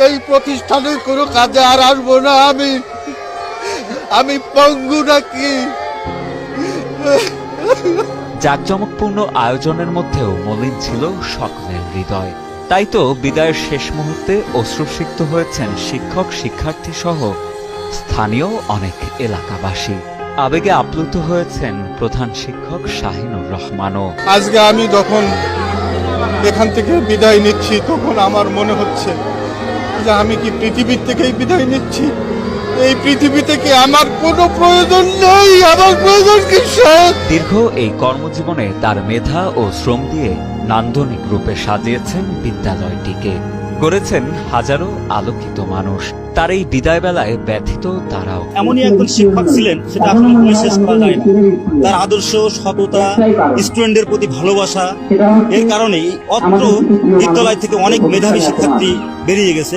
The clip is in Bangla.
এই প্রতিষ্ঠানের কোনো কাজে আর আসবো না। আমি পঙ্গু নাকি। জাঁকজমকপূর্ণ আয়োজনের মধ্যেও মলিন ছিল সকলের হৃদয়। তাই তো বিদায়ের শেষ মুহূর্তে অশ্রুসিক্ত হয়েছেন শিক্ষক, শিক্ষার্থী সহ স্থানীয় অনেক এলাকাবাসী। আবেগে আপ্লুত হয়েছেন প্রধান শিক্ষক শাহিনুর রহমানও। আজকে আমি যখন এখান থেকে বিদায় নিচ্ছি, তখন আমার মনে হচ্ছে যে আমি কি পৃথিবীর থেকেই বিদায় নিচ্ছি? এই পৃথিবী থেকে আমার কোনো প্রয়োজন নেই। আমার প্রয়োজন কিসের? দীর্ঘ এই কর্মজীবনে তার মেধা ও শ্রম দিয়ে নান্দনিক রূপে সাজিয়েছেন বিদ্যালয়টিকে, গড়েছেন হাজারো আলোকিত মানুষ। তার এই বিদায় বেলায় ব্যথিত তারাও। এমনই একজন শিক্ষক ছিলেন, সেটা আসলে বলে শেষ করা যায় না। তার আদর্শ, সততা, স্টুডেন্টদের প্রতি ভালোবাসা, এর কারণেই অত্র বিদ্যালয় থেকে অনেক মেধাবী শিক্ষার্থী বেরিয়ে গেছে।